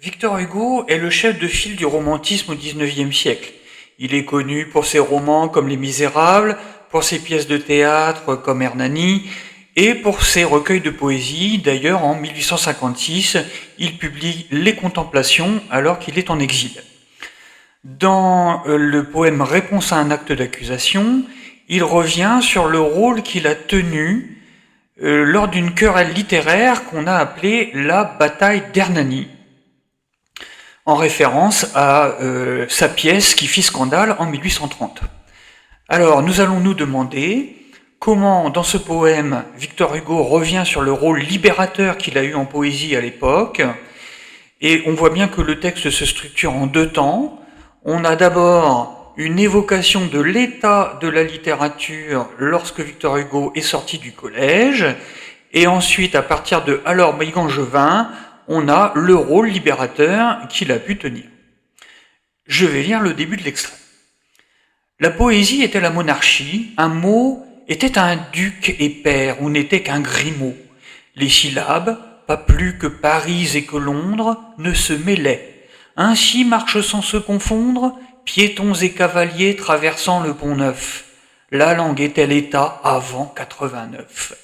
Victor Hugo est le chef de file du romantisme au XIXe siècle. Il est connu pour ses romans comme Les Misérables, pour ses pièces de théâtre comme Hernani, et pour ses recueils de poésie. D'ailleurs, en 1856, il publie Les Contemplations alors qu'il est en exil. Dans le poème Réponse à un acte d'accusation, il revient sur le rôle qu'il a tenu lors d'une querelle littéraire qu'on a appelée la bataille d'Hernani, en référence à sa pièce qui fit scandale en 1830. Alors, nous allons nous demander comment, dans ce poème, Victor Hugo revient sur le rôle libérateur qu'il a eu en poésie à l'époque, et on voit bien que le texte se structure en deux temps. On a d'abord une évocation de l'état de la littérature lorsque Victor Hugo est sorti du collège, et ensuite, à partir de Alors Maigangevin, on a le rôle libérateur qu'il a pu tenir. Je vais lire le début de l'extrait. La poésie était la monarchie, un mot était un duc et père ou n'était qu'un grimaud. Les syllabes, pas plus que Paris et que Londres, ne se mêlaient. Ainsi marchent sans se confondre, piétons et cavaliers traversant le Pont-Neuf. La langue était l'État avant 89.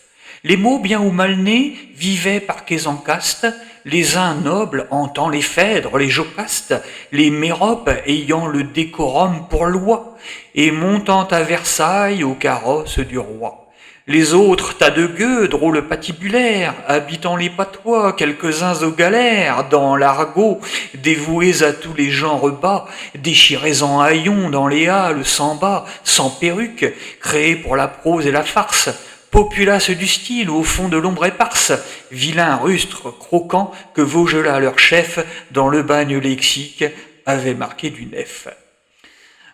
Les mots bien ou mal nés vivaient par quais en caste, les uns nobles hantant les Phèdres, les Jocastes, les Méropes ayant le décorum pour loi, et montant à Versailles au carrosse du roi. Les autres, tas de gueux, drôles patibulaires, habitant les patois, quelques-uns aux galères, dans l'argot, dévoués à tous les genres bas, déchirés en haillons dans les halles, sans bas, sans perruque, créés pour la prose et la farce, populace du style au fond de l'ombre éparse, vilains rustres croquants que Vaugelas, leur chef, dans le bagne lexique, avait marqué du nef.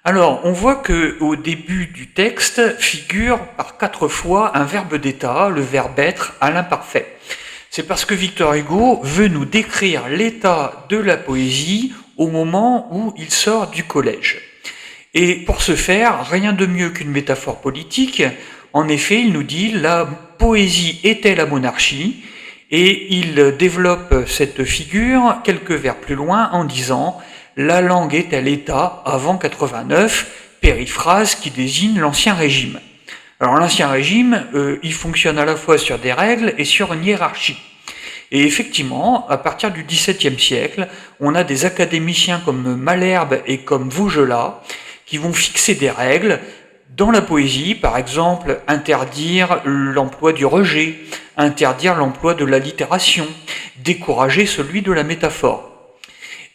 Alors, on voit que au début du texte figure par 4 fois un verbe d'état, le verbe être, à l'imparfait. C'est parce que Victor Hugo veut nous décrire l'état de la poésie au moment où il sort du collège. Et pour ce faire, rien de mieux qu'une métaphore politique. En effet, il nous dit la poésie était la monarchie, et il développe cette figure quelques vers plus loin en disant la langue était l'État avant 89, périphrase qui désigne l'Ancien Régime. Alors l'Ancien Régime, il fonctionne à la fois sur des règles et sur une hiérarchie. Et effectivement, à partir du XVIIe siècle, on a des académiciens comme Malherbe et comme Vaugelas qui vont fixer des règles dans la poésie, par exemple, interdire l'emploi du rejet, interdire l'emploi de l'allitération, décourager celui de la métaphore.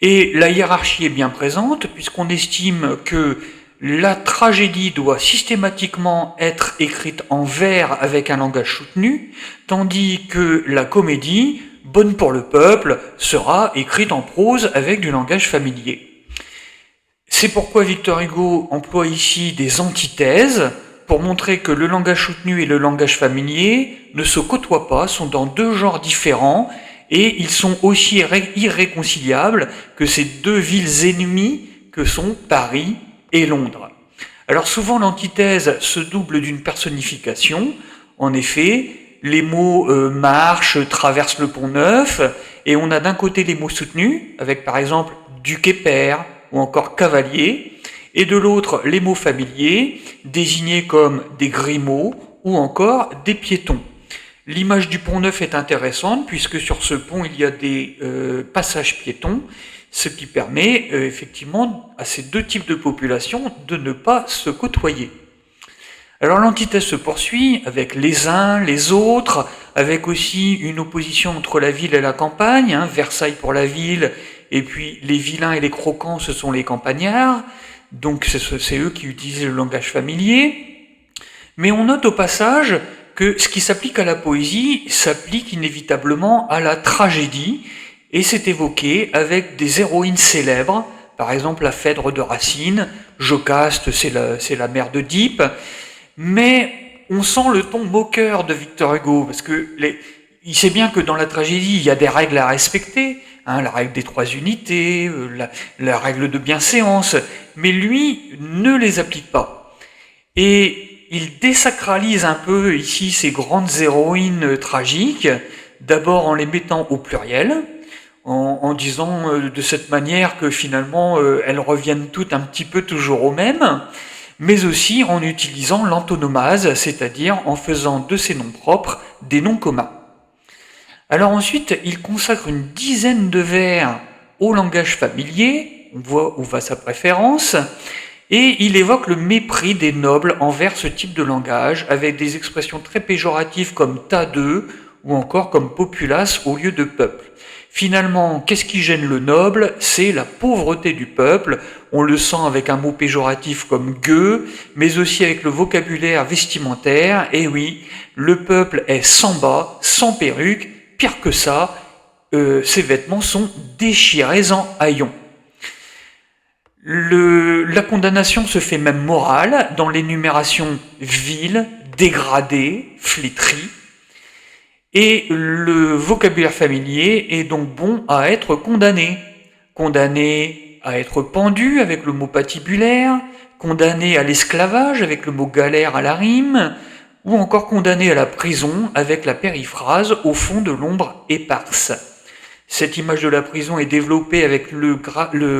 Et la hiérarchie est bien présente, puisqu'on estime que la tragédie doit systématiquement être écrite en vers avec un langage soutenu, tandis que la comédie, bonne pour le peuple, sera écrite en prose avec du langage familier. C'est pourquoi Victor Hugo emploie ici des antithèses pour montrer que le langage soutenu et le langage familier ne se côtoient pas, sont dans deux genres différents, et ils sont aussi irréconciliables que ces deux villes ennemies que sont Paris et Londres. Alors souvent l'antithèse se double d'une personnification. En effet, les mots marchent, traversent le Pont-Neuf, et on a d'un côté les mots soutenus, avec par exemple duc et père, ou encore cavalier, et de l'autre les mots familiers, désignés comme des grimaud ou encore des piétons. L'image du Pont-Neuf est intéressante puisque sur ce pont il y a des passages piétons, ce qui permet effectivement à ces deux types de populations de ne pas se côtoyer. Alors l'antithèse se poursuit avec les uns, les autres, avec aussi une opposition entre la ville et la campagne, Versailles pour la ville, et puis les vilains et les croquants, ce sont les campagnards, donc c'est eux qui utilisent le langage familier. Mais on note au passage que ce qui s'applique à la poésie s'applique inévitablement à la tragédie, et c'est évoqué avec des héroïnes célèbres, par exemple la Phèdre de Racine, Jocaste, c'est la mère d'Oedipe, mais on sent le ton moqueur de Victor Hugo, parce que il sait bien que dans la tragédie, il y a des règles à respecter, la règle des 3 unités, la règle de bienséance, mais lui ne les applique pas. Et il désacralise un peu ici ces grandes héroïnes tragiques, d'abord en les mettant au pluriel, en disant de cette manière que finalement elles reviennent toutes un petit peu toujours au même, mais aussi en utilisant l'antonomase, c'est-à-dire en faisant de ces noms propres des noms communs. Alors ensuite, il consacre une dizaine de vers au langage familier, on voit où va sa préférence, et il évoque le mépris des nobles envers ce type de langage, avec des expressions très péjoratives comme tas de, ou encore comme populace au lieu de peuple. Finalement, qu'est-ce qui gêne le noble? C'est la pauvreté du peuple. On le sent avec un mot péjoratif comme gueux, mais aussi avec le vocabulaire vestimentaire. Et oui, le peuple est sans bas, sans perruque, pire que ça, ses vêtements sont déchirés en haillons. La condamnation se fait même morale dans l'énumération vile, dégradée, flétrie. Et le vocabulaire familier est donc bon à être condamné. Condamné à être pendu avec le mot patibulaire, condamné à l'esclavage avec le mot galère à la rime, ou encore condamné à la prison avec la périphrase au fond de l'ombre éparse. Cette image de la prison est développée avec le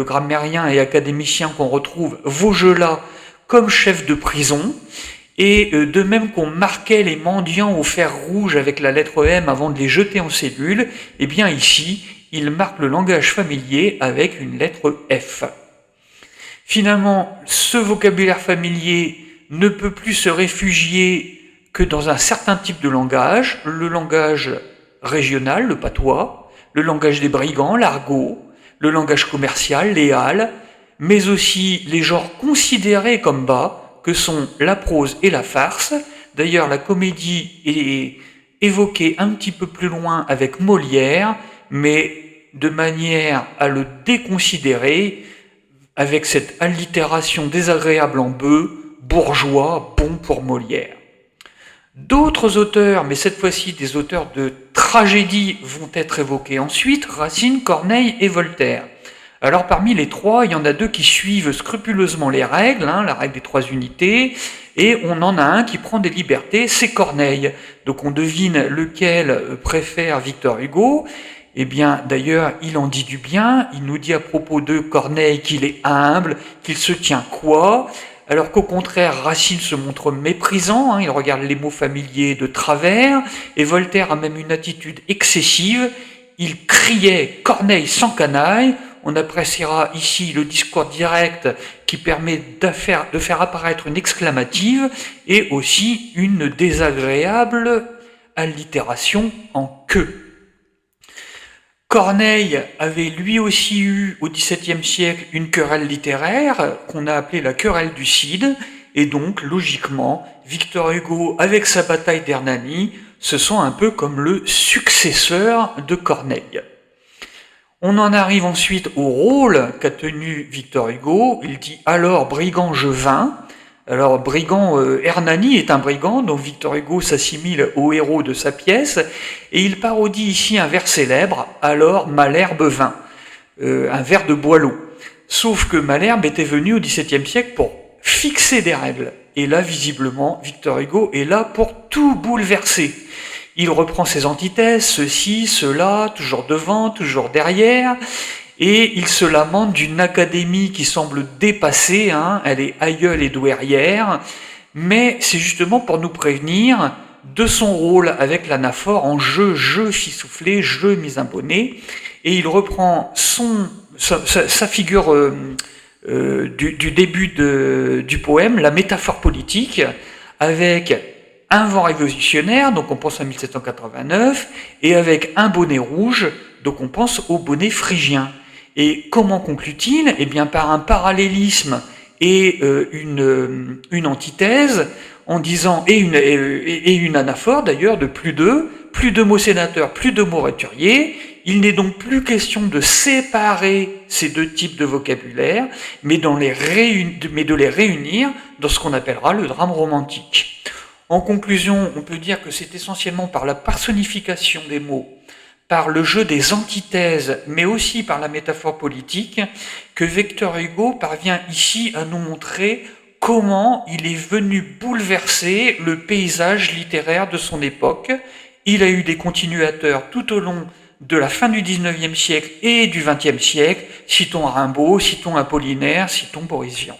grammairien et académicien qu'on retrouve Vaugelas comme chef de prison, et de même qu'on marquait les mendiants au fer rouge avec la lettre M avant de les jeter en cellule, eh bien ici, il marque le langage familier avec une lettre F. Finalement, ce vocabulaire familier ne peut plus se réfugier que dans un certain type de langage, le langage régional, le patois, le langage des brigands, l'argot, le langage commercial, les halles, mais aussi les genres considérés comme bas, que sont la prose et la farce. D'ailleurs, la comédie est évoquée un petit peu plus loin avec Molière, mais de manière à le déconsidérer, avec cette allitération désagréable en bœuf, bourgeois, bon pour Molière. D'autres auteurs, mais cette fois-ci des auteurs de tragédie, vont être évoqués ensuite, Racine, Corneille et Voltaire. Alors parmi les trois, il y en a deux qui suivent scrupuleusement les règles, la règle des trois unités, et on en a un qui prend des libertés, c'est Corneille. Donc on devine lequel préfère Victor Hugo. Eh bien, d'ailleurs, il en dit du bien, il nous dit à propos de Corneille qu'il est humble, qu'il se tient quoi, alors qu'au contraire, Racine se montre méprisant, il regarde les mots familiers de travers, et Voltaire a même une attitude excessive, il criait « Corneille sans canaille », on appréciera ici le discours direct qui permet de faire apparaître une exclamative et aussi une désagréable allitération en « que ». Corneille avait lui aussi eu au XVIIe siècle une querelle littéraire qu'on a appelée la querelle du Cid, et donc logiquement Victor Hugo avec sa bataille d'Hernani se sent un peu comme le successeur de Corneille. On en arrive ensuite au rôle qu'a tenu Victor Hugo. Il dit « Alors, brigand, je vins ». Alors, brigand, Hernani est un brigand, donc Victor Hugo s'assimile au héros de sa pièce, et il parodie ici un vers célèbre, « Alors, Malherbe vint », un vers de Boileau. Sauf que Malherbe était venu au XVIIe siècle pour fixer des règles. Et là, visiblement, Victor Hugo est là pour tout bouleverser. Il reprend ses antithèses, ceci, cela, toujours devant, toujours derrière, et il se lamente d'une académie qui semble dépassée, elle est aïeule et douairière, mais c'est justement pour nous prévenir de son rôle avec l'anaphore en je fit souffler, je mis un bonnet, et il reprend sa figure du début du poème, la métaphore politique, avec un vent révolutionnaire, donc on pense à 1789, et avec un bonnet rouge, donc on pense au bonnet phrygien. Et comment conclut-il? Eh bien par un parallélisme et une antithèse, en disant, et une anaphore d'ailleurs de plus de mots sénateurs, plus de mots rhéturiers. Il n'est donc plus question de séparer ces deux types de vocabulaire, mais de les réunir dans ce qu'on appellera le drame romantique. En conclusion, on peut dire que c'est essentiellement par la personnification des mots, par le jeu des antithèses, mais aussi par la métaphore politique, que Victor Hugo parvient ici à nous montrer comment il est venu bouleverser le paysage littéraire de son époque. Il a eu des continuateurs tout au long de la fin du XIXe siècle et du XXe siècle. Citons Rimbaud, citons Apollinaire, citons Boris Vian.